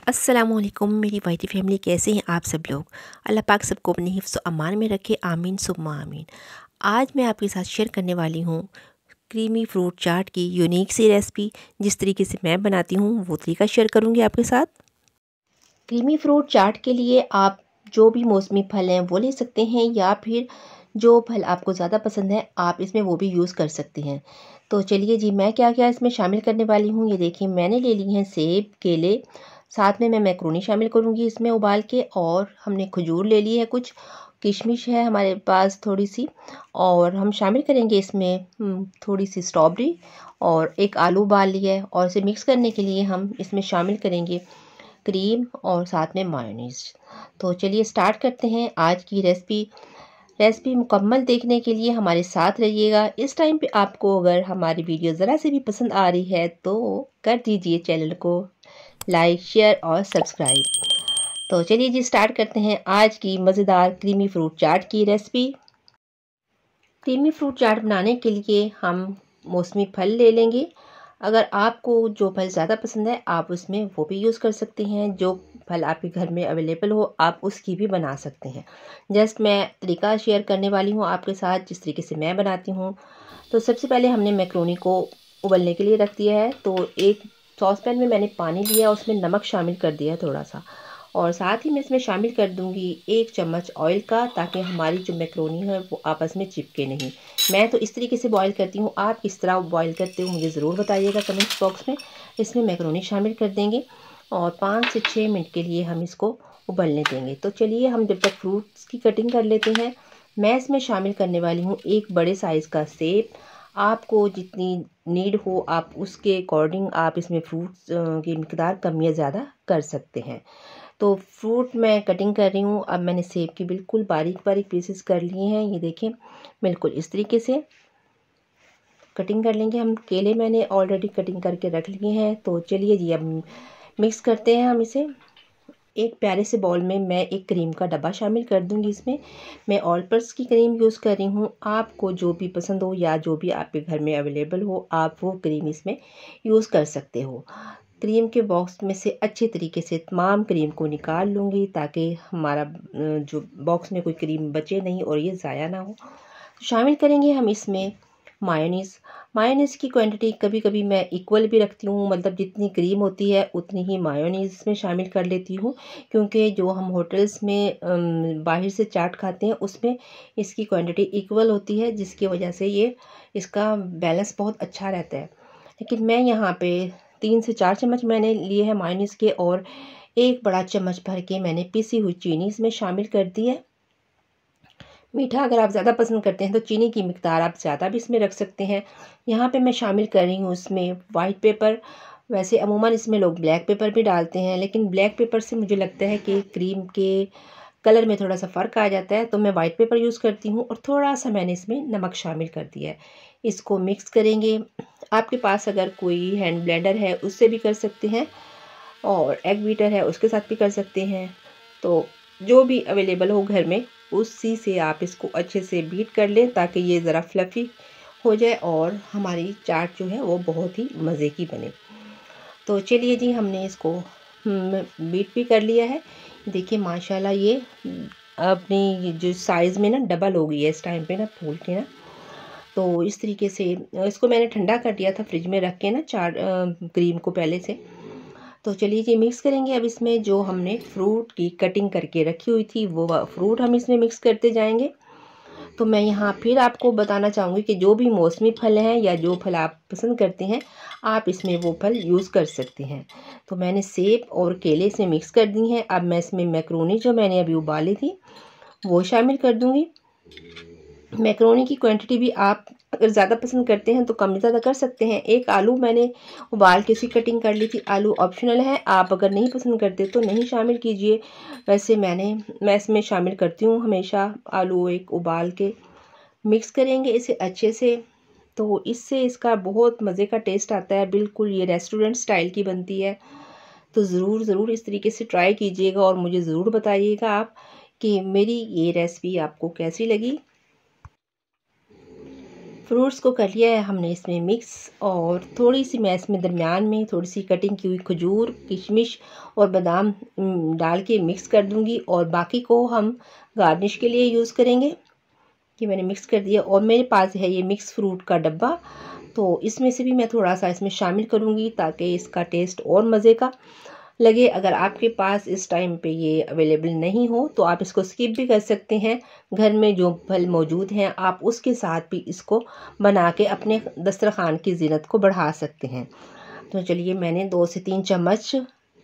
अस्सलामुअलैकुम मेरी वाइटी फैमिली, कैसे हैं आप सब लोग। अल्लाह पाक सबको अपने हिफ्ज़ अमान में रखे, आमीन सुम्मा आमीन। आज मैं आपके साथ शेयर करने वाली हूँ क्रीमी फ्रूट चाट की यूनिक सी रेसिपी। जिस तरीके से मैं बनाती हूँ वो तरीका शेयर करूँगी आपके साथ। क्रीमी फ्रूट चाट के लिए आप जो भी मौसमी फल हैं वो ले सकते हैं, या फिर जो फल आपको ज़्यादा पसंद है आप इसमें वो भी यूज़ कर सकते हैं। तो चलिए जी, मैं क्या क्या इसमें शामिल करने वाली हूँ ये देखिए। मैंने ले ली हैं सेब, केले, साथ में मैं मैक्रोनी शामिल करूँगी इसमें उबाल के, और हमने खजूर ले ली है, कुछ किशमिश है हमारे पास थोड़ी सी, और हम शामिल करेंगे इसमें थोड़ी सी स्ट्रॉबेरी, और एक आलू उबाल लिया है। और इसे मिक्स करने के लिए हम इसमें शामिल करेंगे क्रीम और साथ में मायोनीज। तो चलिए स्टार्ट करते हैं आज की रेसिपी मुकम्मल देखने के लिए हमारे साथ रहिएगा। इस टाइम पे आपको अगर हमारी वीडियो ज़रा से भी पसंद आ रही है तो कर दीजिए चैनल को लाइक, शेयर और सब्सक्राइब। तो चलिए जी स्टार्ट करते हैं आज की मज़ेदार क्रीमी फ्रूट चाट की रेसिपी। क्रीमी फ्रूट चाट बनाने के लिए हम मौसमी फल ले लेंगे। अगर आपको जो फल ज़्यादा पसंद है आप उसमें वो भी यूज़ कर सकते हैं। जो फल आपके घर में अवेलेबल हो आप उसकी भी बना सकते हैं। जस्ट मैं तरीका शेयर करने वाली हूँ आपके साथ जिस तरीके से मैं बनाती हूँ। तो सबसे पहले हमने मैक्रोनी को उबलने के लिए रख दिया है। तो एक सॉस पैन में मैंने पानी लिया, उसमें नमक शामिल कर दिया है थोड़ा सा, और साथ ही मैं इसमें शामिल कर दूंगी 1 चम्मच ऑयल का, ताकि हमारी जो मैक्रोनी है वो आपस में चिपके नहीं। मैं तो इस तरीके से बॉईल करती हूँ, आप किस तरह बॉईल करते हो मुझे ज़रूर बताइएगा कमेंट्स बॉक्स में। इसमें मैक्रोनी शामिल कर देंगे और 5 से 6 मिनट के लिए हम इसको उबलने देंगे। तो चलिए हम जब तक फ्रूट्स की कटिंग कर लेते हैं। मैं इसमें शामिल करने वाली हूँ एक बड़े साइज़ का सेब। आपको जितनी नीड हो आप उसके अकॉर्डिंग आप इसमें फ्रूट्स की मिकदार कम या ज़्यादा कर सकते हैं। तो फ्रूट मैं कटिंग कर रही हूँ। अब मैंने सेब की बिल्कुल बारीक बारीक पीसेस कर लिए हैं, ये देखें बिल्कुल इस तरीके से कटिंग कर लेंगे हम। केले मैंने ऑलरेडी कटिंग करके रख लिए हैं। तो चलिए जी अब मिक्स करते हैं हम इसे। एक प्यारे से बाउल में मैं एक क्रीम का डब्बा शामिल कर दूंगी। इसमें मैं ऑल पर्पस की क्रीम यूज़ कर रही हूँ। आपको जो भी पसंद हो या जो भी आपके घर में अवेलेबल हो आप वो क्रीम इसमें यूज़ कर सकते हो। क्रीम के बॉक्स में से अच्छे तरीके से तमाम क्रीम को निकाल लूँगी, ताकि हमारा जो बॉक्स में कोई क्रीम बचे नहीं और ये ज़ाया ना हो। शामिल करेंगे हम इसमें मायोनीज़ की क्वांटिटी कभी कभी मैं इक्वल भी रखती हूँ, मतलब जितनी क्रीम होती है उतनी ही मायोनीज़ में शामिल कर लेती हूँ। क्योंकि जो हम होटल्स में बाहर से चाट खाते हैं उसमें इसकी क्वांटिटी इक्वल होती है, जिसकी वजह से ये इसका बैलेंस बहुत अच्छा रहता है। लेकिन मैं यहाँ पे 3 से 4 चम्मच मैंने लिए हैं मायोनीज़ के, और एक बड़ा चम्मच भर के मैंने पिसी हुई चीनी इसमें शामिल कर दी है। मीठा अगर आप ज़्यादा पसंद करते हैं तो चीनी की मिकदार आप ज़्यादा भी इसमें रख सकते हैं। यहाँ पे मैं शामिल कर रही हूँ इसमें वाइट पेपर। वैसे अमूमन इसमें लोग ब्लैक पेपर भी डालते हैं, लेकिन ब्लैक पेपर से मुझे लगता है कि क्रीम के कलर में थोड़ा सा फ़र्क आ जाता है, तो मैं वाइट पेपर यूज़ करती हूँ। और थोड़ा सा मैंने इसमें नमक शामिल कर दिया है। इसको मिक्स करेंगे। आपके पास अगर कोई हैंड ब्लेंडर है उससे भी कर सकते हैं, और एग बीटर है उसके साथ भी कर सकते हैं। तो जो भी अवेलेबल हो घर में उसी से आप इसको अच्छे से बीट कर लें, ताकि ये ज़रा फ्लफ़ी हो जाए और हमारी चाट जो है वो बहुत ही मज़े की बने। तो चलिए जी हमने इसको बीट भी कर लिया है। देखिए माशाल्लाह ये अपनी जो साइज़ में ना डबल हो गई है इस टाइम पे ना फूल के ना। तो इस तरीके से इसको मैंने ठंडा कर दिया था फ्रिज में रख के ना चाट क्रीम को पहले से। तो चलिए जी मिक्स करेंगे। अब इसमें जो हमने फ्रूट की कटिंग करके रखी हुई थी वो फ्रूट हम इसमें मिक्स करते जाएंगे। तो मैं यहाँ फिर आपको बताना चाहूँगी कि जो भी मौसमी फल हैं या जो फल आप पसंद करते हैं आप इसमें वो फल यूज़ कर सकते हैं। तो मैंने सेब और केले से मिक्स कर दी हैं। अब मैं इसमें मैक्रोनी जो मैंने अभी उबाली थी वो शामिल कर दूँगी। मैक्रोनी की क्वांटिटी भी आप अगर ज़्यादा पसंद करते हैं तो कम ज़्यादा कर सकते हैं। एक आलू मैंने उबाल के उसकी कटिंग कर ली थी। आलू ऑप्शनल है, आप अगर नहीं पसंद करते तो नहीं शामिल कीजिए। वैसे मैं इसमें शामिल करती हूँ हमेशा आलू एक उबाल के। मिक्स करेंगे इसे अच्छे से, तो इससे इसका बहुत मज़े का टेस्ट आता है। बिल्कुल ये रेस्टोरेंट स्टाइल की बनती है। तो ज़रूर इस तरीके से ट्राई कीजिएगा और मुझे ज़रूर बताइएगा आप कि मेरी ये रेसिपी आपको कैसी लगी। फ्रूट्स को कर लिया है हमने इसमें मिक्स, और थोड़ी सी मैं इसमें दरमियान में थोड़ी सी कटिंग की हुई खजूर, किशमिश और बादाम डाल के मिक्स कर दूंगी, और बाकी को हम गार्निश के लिए यूज़ करेंगे। ये मैंने मिक्स कर दिया, और मेरे पास है ये मिक्स फ्रूट का डब्बा, तो इसमें से भी मैं थोड़ा सा इसमें शामिल करूँगी ताकि इसका टेस्ट और मज़े का लगे। अगर आपके पास इस टाइम पे ये अवेलेबल नहीं हो तो आप इसको स्किप भी कर सकते हैं। घर में जो फल मौजूद हैं आप उसके साथ भी इसको बना के अपने दस्तरखान की ज़ीनत को बढ़ा सकते हैं। तो चलिए मैंने 2 से 3 चम्मच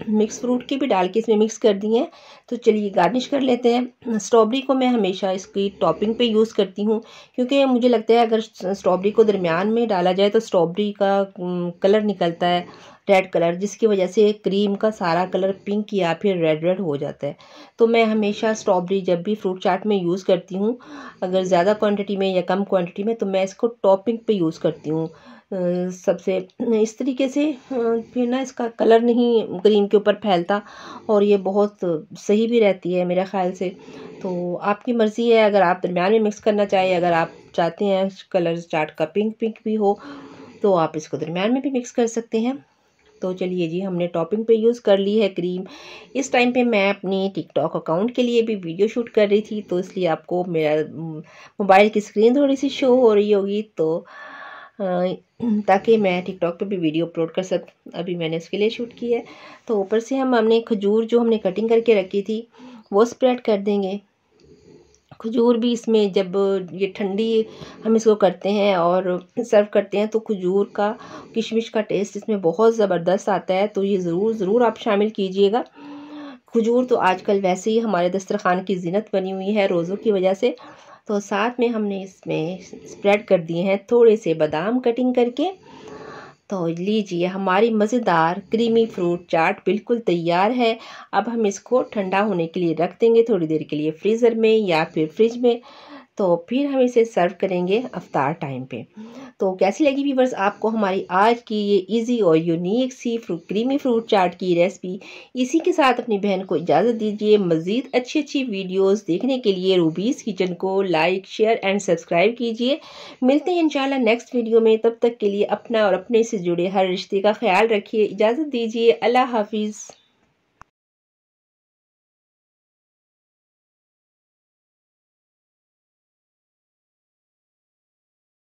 मिक्स फ्रूट की भी डाल के इसमें मिक्स कर दी हैं। तो चलिए गार्निश कर लेते हैं। स्ट्रॉबेरी को मैं हमेशा इसकी टॉपिंग पे यूज़ करती हूँ, क्योंकि मुझे लगता है अगर स्ट्रॉबेरी को दरमियान में डाला जाए तो स्ट्रॉबेरी का कलर निकलता है रेड कलर, जिसकी वजह से क्रीम का सारा कलर पिंक या फिर रेड रेड हो जाता है। तो मैं हमेशा स्ट्रॉबेरी जब भी फ्रूट चाट में यूज़ करती हूँ, अगर ज़्यादा क्वांटिटी में या कम क्वांटिटी में, तो मैं इसको टॉपिंग पे यूज़ करती हूँ सबसे इस तरीके से। फिर ना इसका कलर नहीं क्रीम के ऊपर फैलता, और ये बहुत सही भी रहती है मेरे ख्याल से। तो आपकी मर्ज़ी है, अगर आप दरमियान में मिक्स करना चाहें, अगर आप चाहते हैं कलर चाट का पिंक पिंक भी हो तो आप इसको दरमियान में भी मिक्स कर सकते हैं। तो चलिए जी, हमने टॉपिंग पे यूज़ कर ली है क्रीम। इस टाइम पे मैं अपनी टिकटॉक अकाउंट के लिए भी वीडियो शूट कर रही थी, तो इसलिए आपको मेरा मोबाइल की स्क्रीन थोड़ी सी शो हो रही होगी, तो ताकि मैं टिकटॉक पे भी वीडियो अपलोड कर सकूं। अभी मैंने इसके लिए शूट की है। तो ऊपर से हमने खजूर जो हमने कटिंग करके रखी थी वो स्प्रेड कर देंगे। खजूर भी इसमें जब ये ठंडी हम इसको करते हैं और सर्व करते हैं तो खजूर का, किशमिश का टेस्ट इसमें बहुत ज़बरदस्त आता है, तो ये ज़रूर आप शामिल कीजिएगा। खजूर तो आजकल वैसे ही हमारे दस्तरखान की ज़ीनत बनी हुई है रोज़ों की वजह से। तो साथ में हमने इसमें स्प्रेड कर दिए हैं थोड़े से बादाम कटिंग करके। तो लीजिए, हमारी मज़ेदार क्रीमी फ्रूट चाट बिल्कुल तैयार है। अब हम इसको ठंडा होने के लिए रख देंगे थोड़ी देर के लिए फ्रीज़र में या फिर फ्रिज में, तो फिर हम इसे सर्व करेंगे अफ्तार टाइम पे। तो कैसी लगी व्यूअर्स आपको हमारी आज की ये इजी और यूनिक सी क्रीमी फ्रूट चाट की रेसिपी। इसी के साथ अपनी बहन को इजाज़त दीजिए। मज़ीद अच्छी वीडियोस देखने के लिए रूबीज़ किचन को लाइक, शेयर एंड सब्सक्राइब कीजिए। मिलते हैं इंशाल्लाह नेक्स्ट वीडियो में। तब तक के लिए अपना और अपने से जुड़े हर रिश्ते का ख्याल रखिए। इजाज़त दीजिए। अल्लाह हाफिज़।